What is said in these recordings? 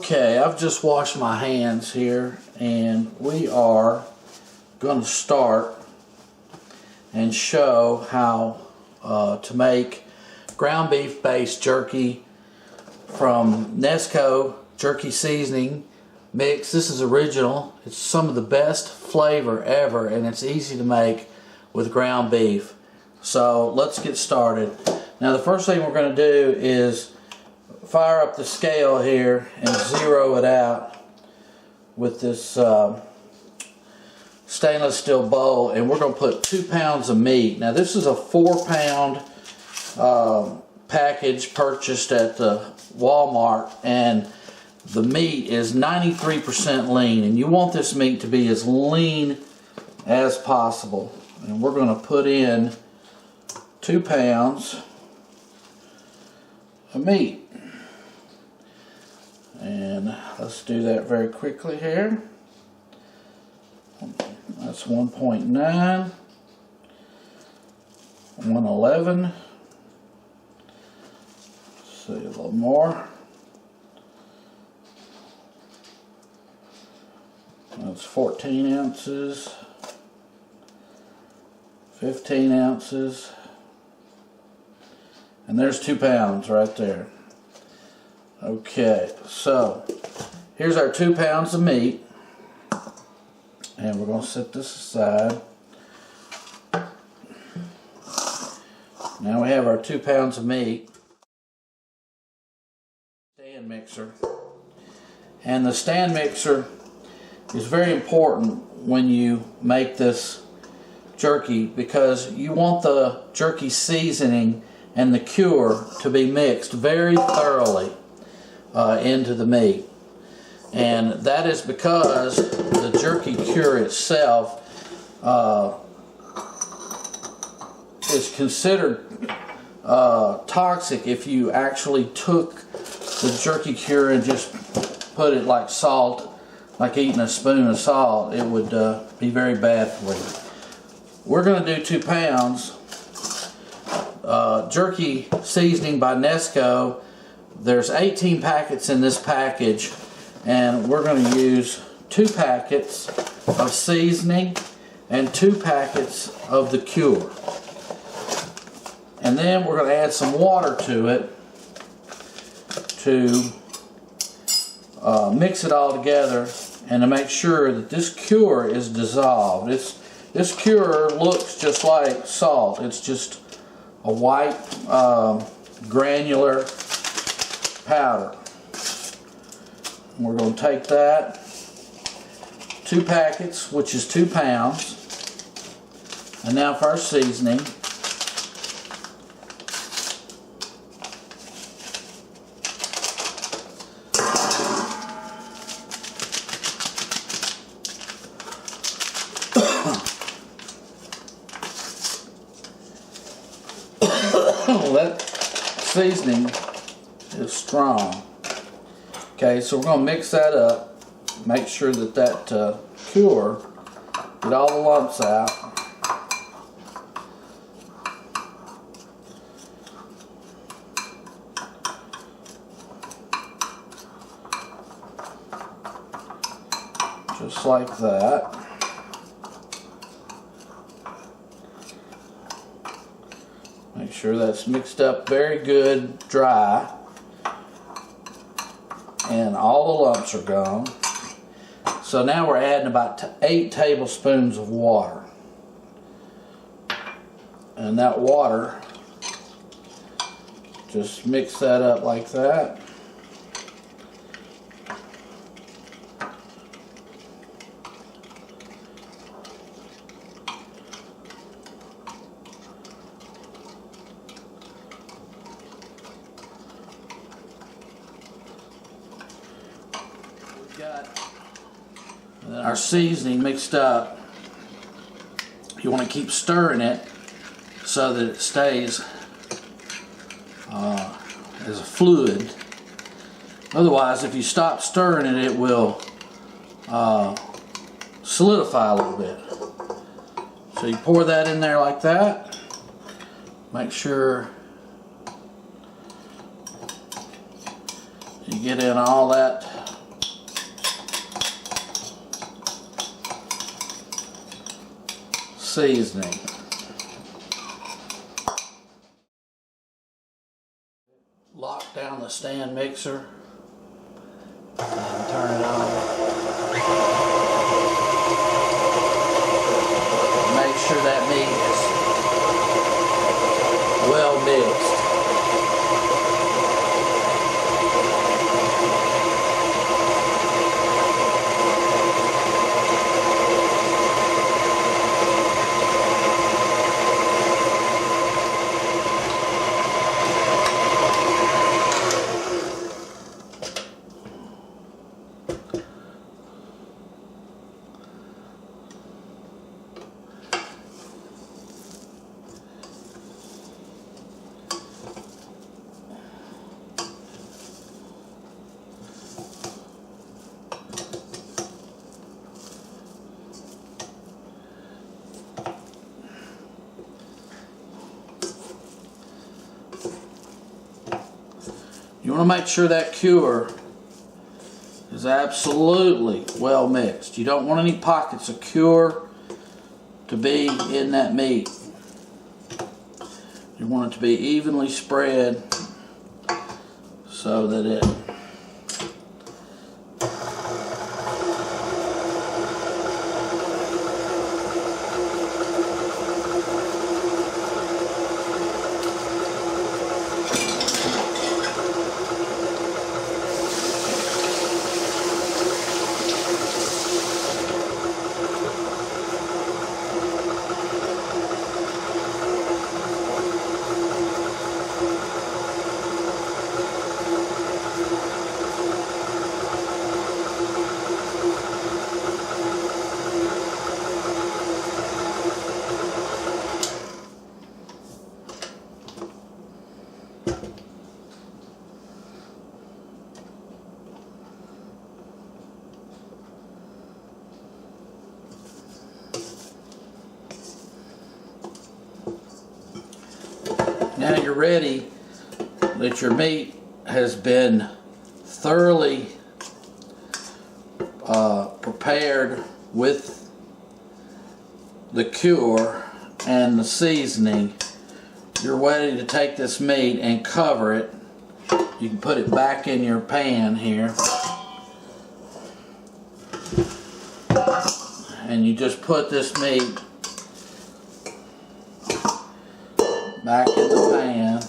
Okay, I've just washed my hands here, and we are going to start and show how to make ground beef based jerky from Nesco jerky seasoning mix. This is original. It's some of the best flavor ever, and it's easy to make with ground beef. So let's get started. Now the first thing we're going to do is fire up the scale here and zero it out with this stainless steel bowl, and we're going to put 2 pounds of meat. Now this is a 4-pound package purchased at the Walmart, and the meat is 93% lean, and you want this meat to be as lean as possible. And we're going to put in 2 pounds of meat. And let's do that very quickly here. That's 1.9, 111. See a little more. That's 14 ounces, 15 ounces, and there's 2 pounds right there. Okay, so here's our 2 pounds of meat, and we're going to set this aside. Now we have our 2 pounds of meat. Stand mixer, and the stand mixer is very important when you make this jerky, because you want the jerky seasoning and the cure to be mixed very thoroughly into the meat. And that is because the jerky cure itself is considered toxic if you actually took the jerky cure and just put it like salt, like eating a spoon of salt. It would be very bad for you. We're going to do 2 pounds jerky seasoning by Nesco. There's 18 packets in this package, and we're going to use 2 packets of seasoning and 2 packets of the cure. And then we're going to add some water to it to mix it all together, and to make sure that this cure is dissolved. This cure looks just like salt. It's just a white granular powder. And we're going to take that 2 packets, which is 2 pounds, and now for our seasoning. That seasoning is strong. Okay, so we're going to mix that up, make sure that that cure, get all the lumps out. Just like that. Make sure that's mixed up very good, dry, and all the lumps are gone. So now we're adding about 8 tablespoons of water. And that water, just mix that up like that. Got our seasoning mixed up. You want to keep stirring it so that it stays as a fluid. Otherwise, if you stop stirring it, it will solidify a little bit. So you pour that in there like that. Make sure you get in all that seasoning. Lock down the stand mixer and turn it on. Make sure that meat is well mixed. You want to make sure that cure is absolutely well mixed. You don't want any pockets of cure to be in that meat. You want it to be evenly spread so that it now you're ready that your meat has been thoroughly prepared with the cure and the seasoning. You're ready to take this meat and cover it. You can put it back in your pan here, and you just put this meat back in the pan.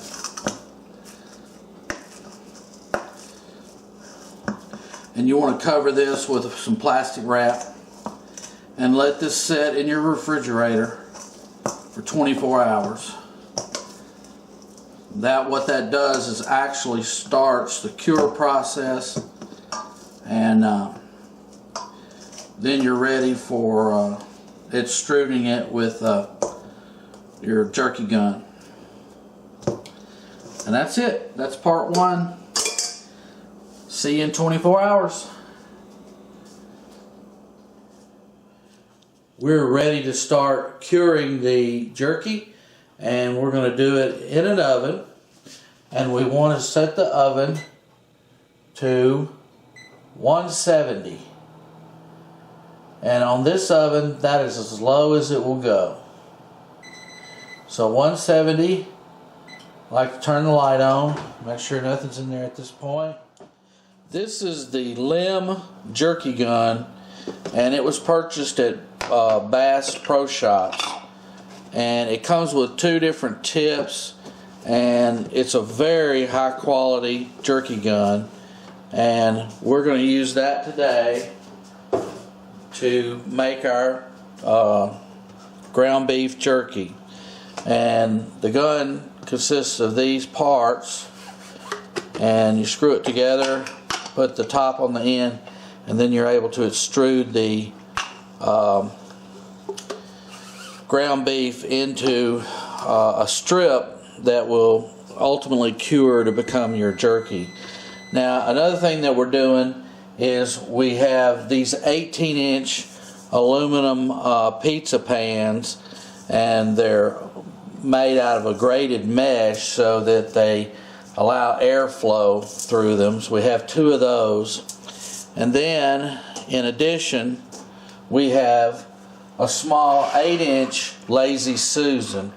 And you want to cover this with some plastic wrap and let this sit in your refrigerator for 24 hours. What that does is actually starts the cure process, and then you're ready for extruding it with your jerky gun. And that's it. That's part one. See you in 24 hours. We're ready to start curing the jerky, and we're going to do it in an oven. And we want to set the oven to 170. And on this oven, that is as low as it will go. So 170. I like to turn the light on, make sure nothing's in there at this point. This is the Limb jerky gun, and it was purchased at Bass Pro Shops. And it comes with two different tips, and it's a very high quality jerky gun. And we're going to use that today to make our ground beef jerky. And the gun consists of these parts, and you screw it together, put the top on the end, and then you're able to extrude the ground beef into a strip that will ultimately cure to become your jerky. Now, another thing that we're doing is we have these 18-inch aluminum pizza pans, and they're made out of a grated mesh so that they allow airflow through them. So we have two of those. And then, in addition, we have a small 8-inch Lazy Susan,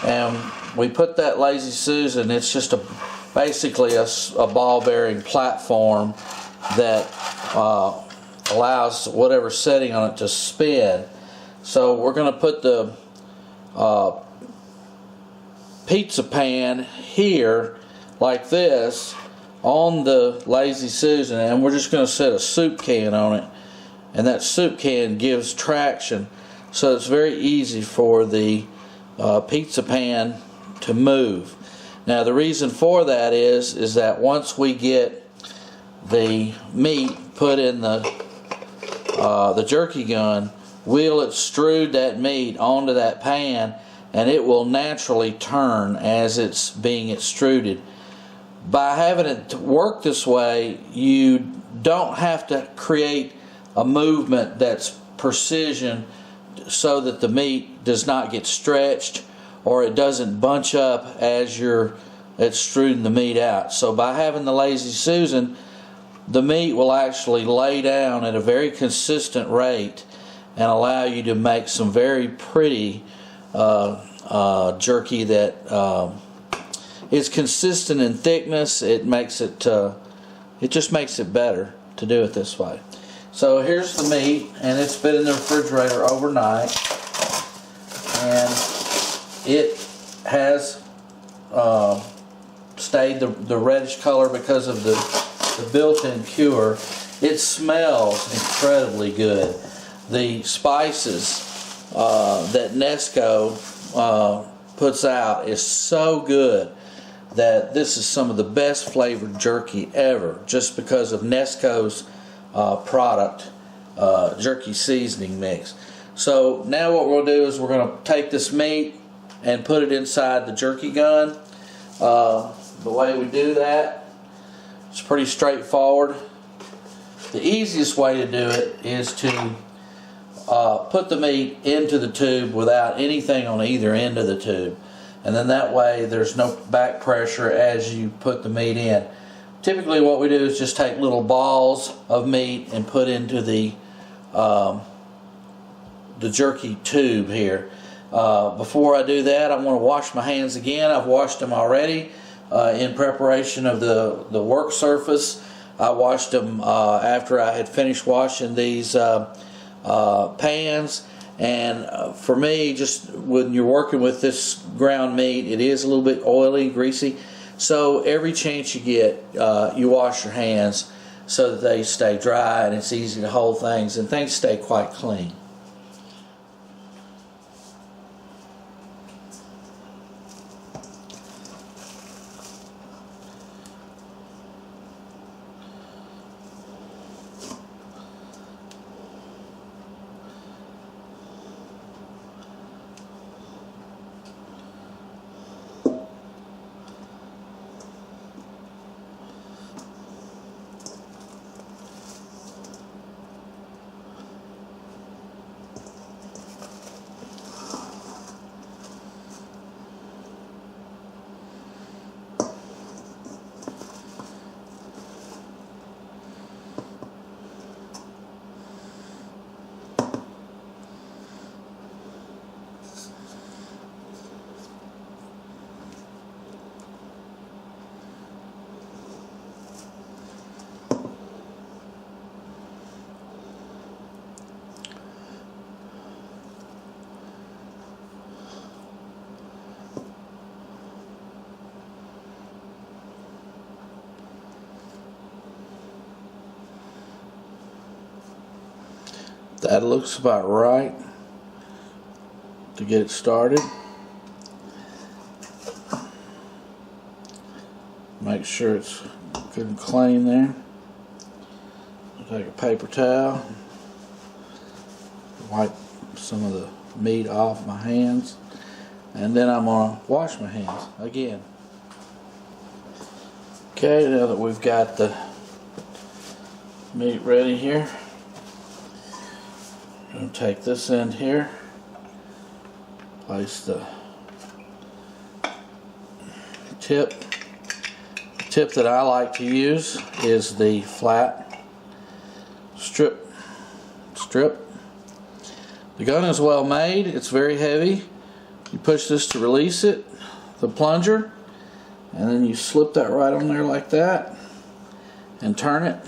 and we put that Lazy Susan, it's just basically a ball bearing platform that allows whatever setting on it to spin. So we're going to put the pizza pan here like this on the Lazy Susan, and we're just going to set a soup can on it, and that soup can gives traction, so it's very easy for the pizza pan to move. Now the reason for that is that once we get the meat put in the jerky gun, we'll extrude that meat onto that pan, and it will naturally turn as it's being extruded. By having it work this way, you don't have to create a movement that's precision so that the meat does not get stretched or it doesn't bunch up as you're extruding the meat out. So by having the Lazy Susan, the meat will actually lay down at a very consistent rate and allow you to make some very pretty jerky that is consistent in thickness. It makes it just makes it better to do it this way. So here's the meat, and it's been in the refrigerator overnight, and it has stayed the reddish color because of the built-in cure. It smells incredibly good. The spices that Nesco puts out is so good that this is some of the best flavored jerky ever, just because of Nesco's product, jerky seasoning mix. So now what we'll do is we're going to take this meat and put it inside the jerky gun. The way we do that is pretty straightforward. The easiest way to do it is to put the meat into the tube without anything on either end of the tube, and then that way there's no back pressure as you put the meat in. Typically what we do is just take little balls of meat and put into the jerky tube here. Before I do that, I want to wash my hands again. I've washed them already in preparation of the work surface. I washed them after I had finished washing these pans, and for me, just when you're working with this ground meat, it is a little bit oily, greasy, so every chance you get, you wash your hands so that they stay dry and it's easy to hold things, and things stay quite clean. That looks about right to get it started. Make sure it's good and clean there. I'll take a paper towel, wipe some of the meat off my hands, and then I'm going to wash my hands again. Okay, now that we've got the meat ready here, I'm going to take this end here, place the tip. The tip that I like to use is the flat strip. The gun is well made. It's very heavy. You push this to release it, the plunger, and then you slip that right on there like that and turn it.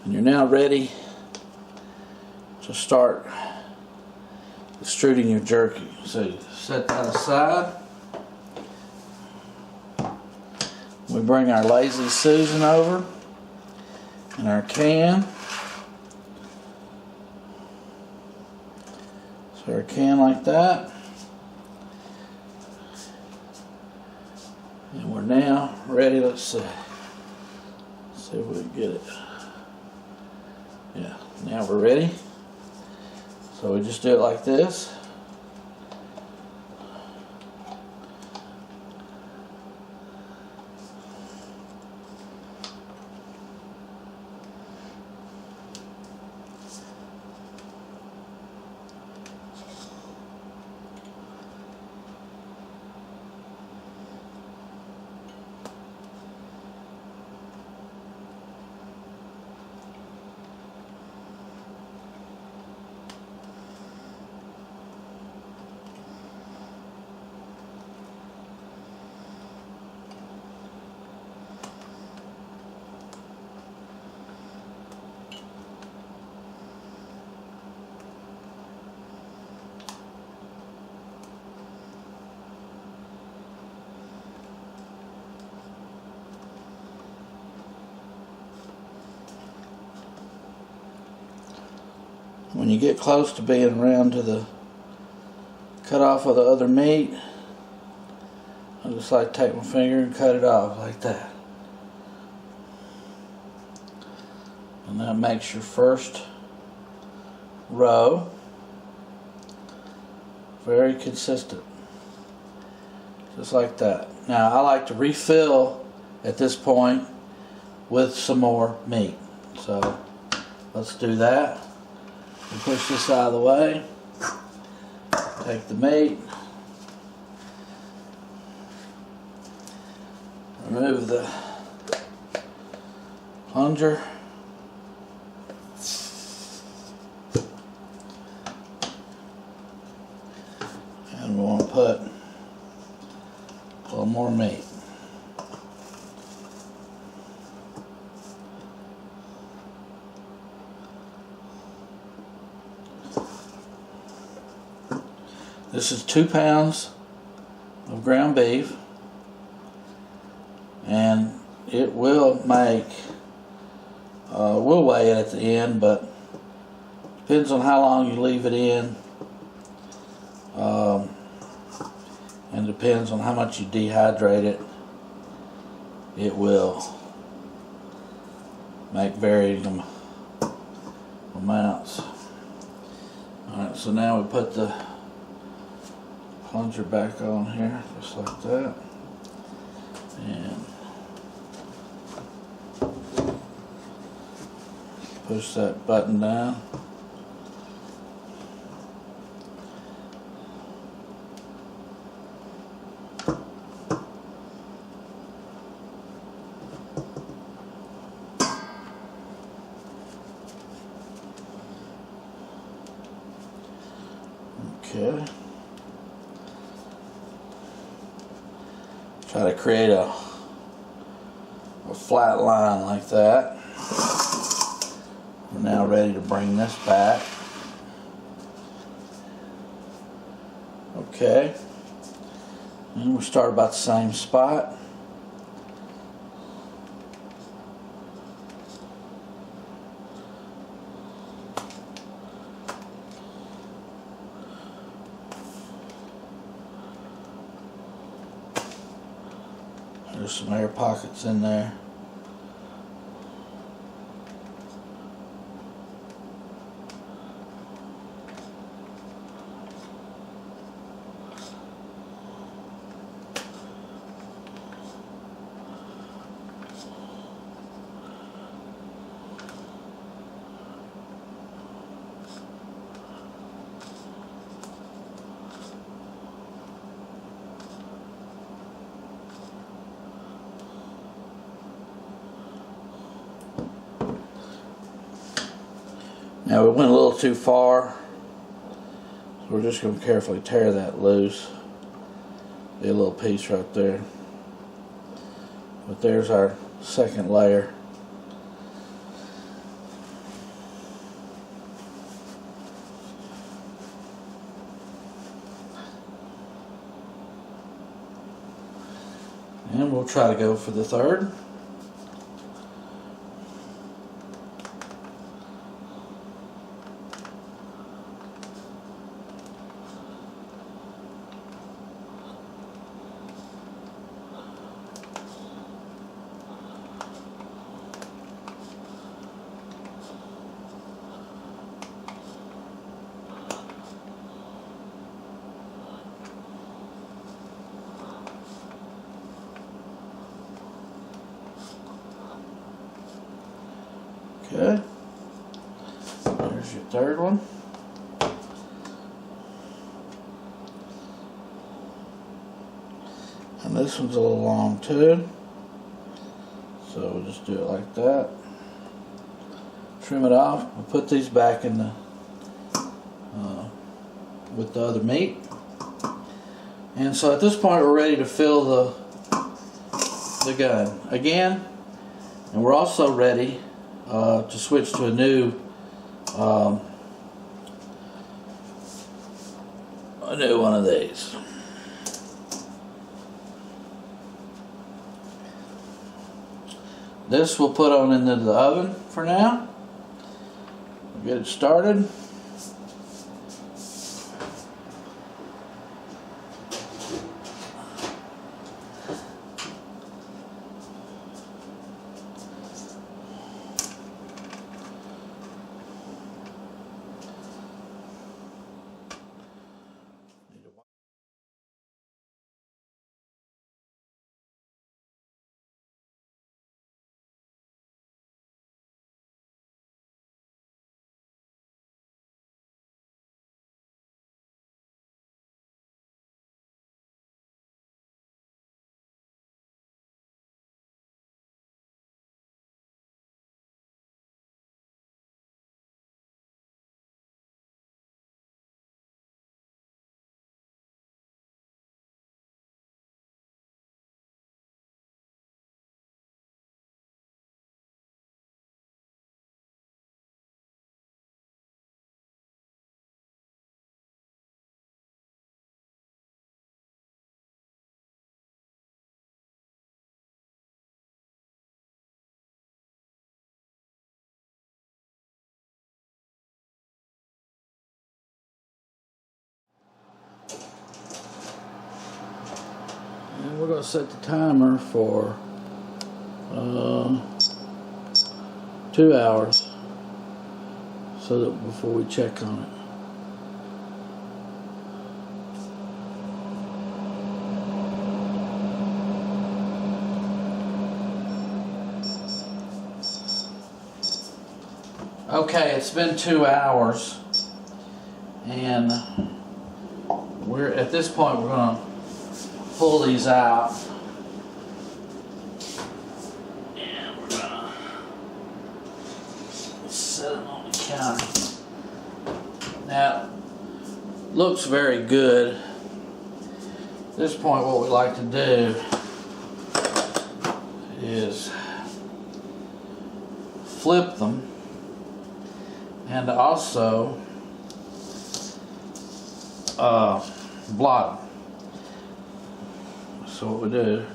And you're now ready to start extruding your jerky. So you set that aside. We bring our Lazy Susan over and our can. So our can like that. And we're now ready. Let's see. Let's see if we can get it. Yeah, now we're ready. So we just do it like this. When you get close to being around to the cut off of the other meat, I just like to take my finger and cut it off like that. And that makes your first row very consistent. Just like that. Now I like to refill at this point with some more meat. So let's do that. We push this out of the way. Take the meat. Remove the plunger. And we want to put a little more meat. This is 2 pounds of ground beef, and it will make, we'll weigh it at the end, but depends on how long you leave it in, and depends on how much you dehydrate it. It will make varying amounts. Alright, so now we put the plunger back on here, just like that, and push that button down. Okay. Try to create a flat line like that. We're now ready to bring this back. Okay. And we'll start about the same spot. There's some air pockets in there. Now we went a little too far, so we're just going to carefully tear that loose. Be a little piece right there. But there's our second layer. And we'll try to go for the third. Okay, there's your third one. And this one's a little long too, so we'll just do it like that. Trim it off. We'll put these back in the with the other meat. And so at this point we're ready to fill the gun again, and we're also ready to switch to a new one of these. This we'll put on into the oven for now. Get it started. And we're going to set the timer for 2 hours, so that before we check on it. Okay, it's been 2 hours, and we're at this point we're going to pull these out, and we're going to set them on the counter. Now, looks very good. At this point, what we like to do is flip them, and also blot them. So what we do is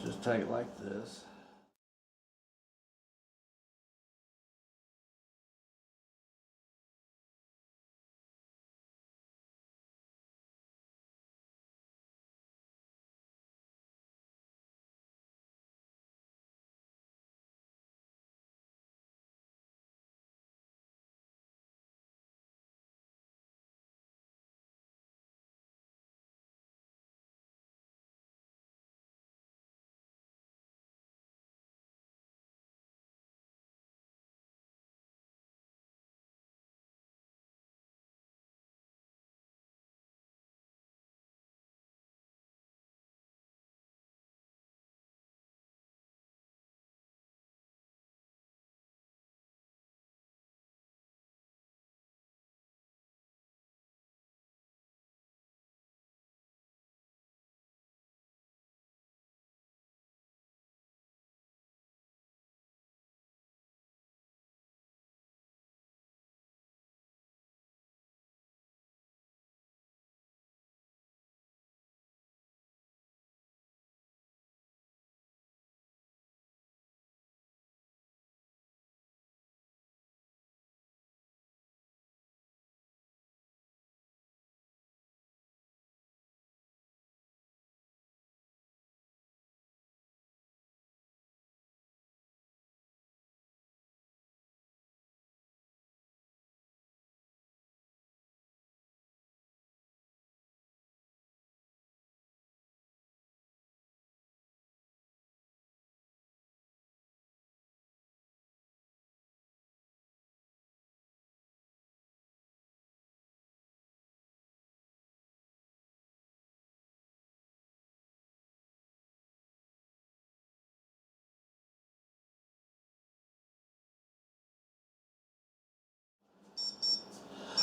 just take it like this.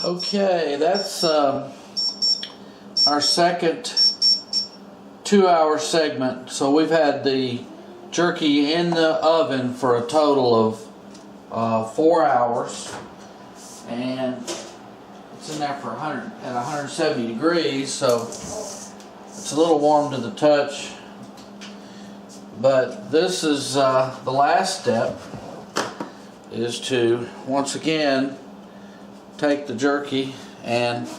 Okay, that's our second 2-hour segment. So we've had the jerky in the oven for a total of 4 hours, and it's in there for 170 degrees, so it's a little warm to the touch. But this is the last step, is to once again take the jerky and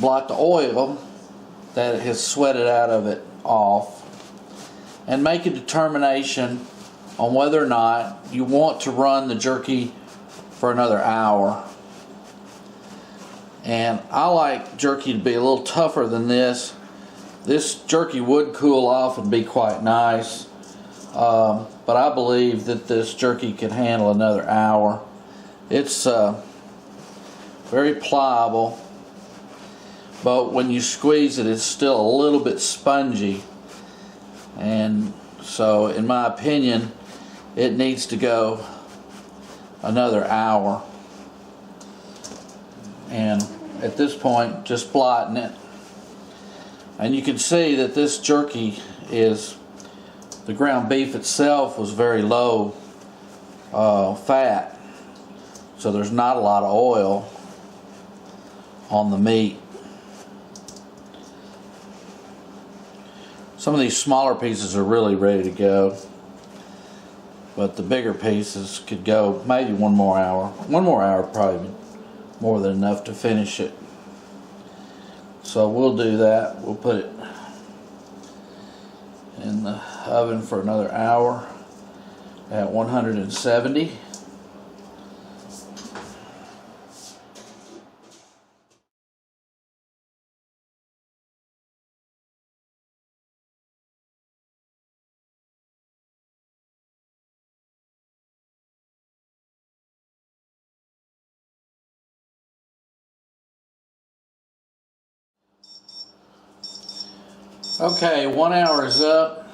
blot the oil that has sweated out of it off, and make a determination on whether or not you want to run the jerky for another hour. And I like jerky to be a little tougher than this. This jerky would cool off and be quite nice, but I believe that this jerky can handle another hour. It's very pliable, but when you squeeze it, it's still a little bit spongy, and so in my opinion it needs to go another hour. And at this point, just blotting it, and you can see that this jerky is, the ground beef itself was very low fat, so there's not a lot of oil on the meat. Some of these smaller pieces are really ready to go, but the bigger pieces could go maybe 1 more hour. 1 more hour probably more than enough to finish it. So we'll do that. We'll put it in the oven for another hour at 170. Okay, 1 hour is up,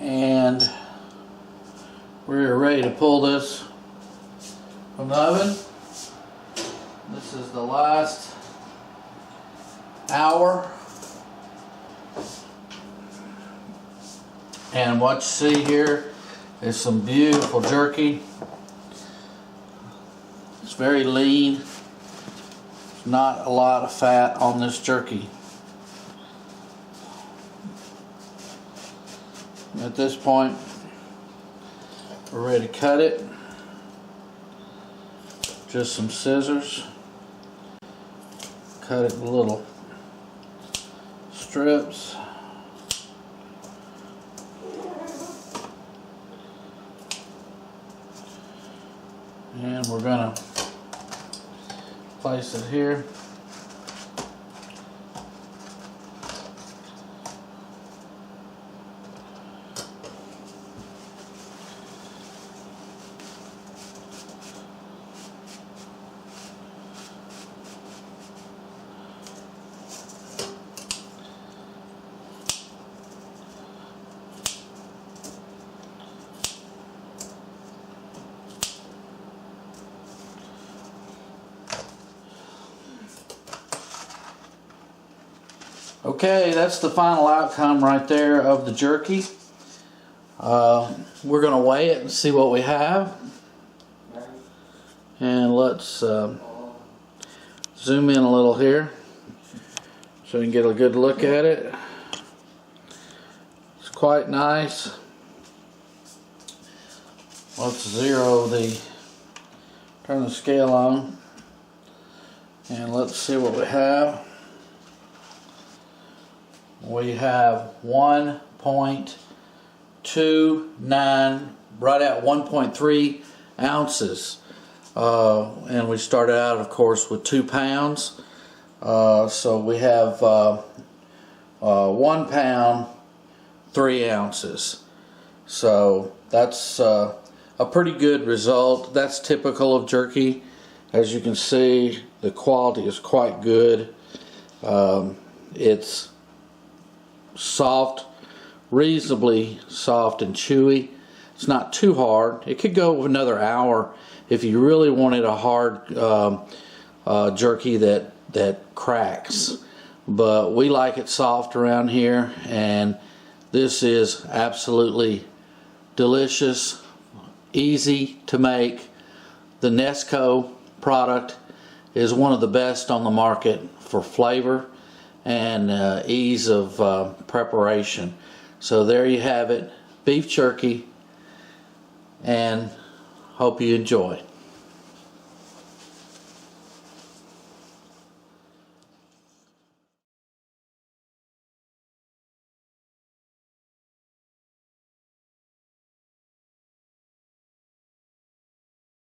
and we're ready to pull this from the oven. This is the last hour, and what you see here is some beautiful jerky. It's very lean. There's not a lot of fat on this jerky. At this point, we're ready to cut it. Just some scissors. Cut it in little strips. And we're going to place it here. Okay, that's the final outcome right there of the jerky. We're going to weigh it and see what we have. And let's zoom in a little here so we can get a good look at it. It's quite nice. Let's turn the scale on, and let's see what we have. We have 1.29, right at 1.3 ounces. And we started out, of course, with 2 pounds. So we have 1 pound, 3 ounces. So that's a pretty good result. That's typical of jerky. As you can see, the quality is quite good. It's soft, reasonably soft and chewy. It's not too hard. It could go another hour if you really wanted a hard jerky that cracks, but we like it soft around here, and this is absolutely delicious, easy to make. The Nesco product is one of the best on the market for flavor and ease of preparation. So there you have it, beef jerky, and hope you enjoy.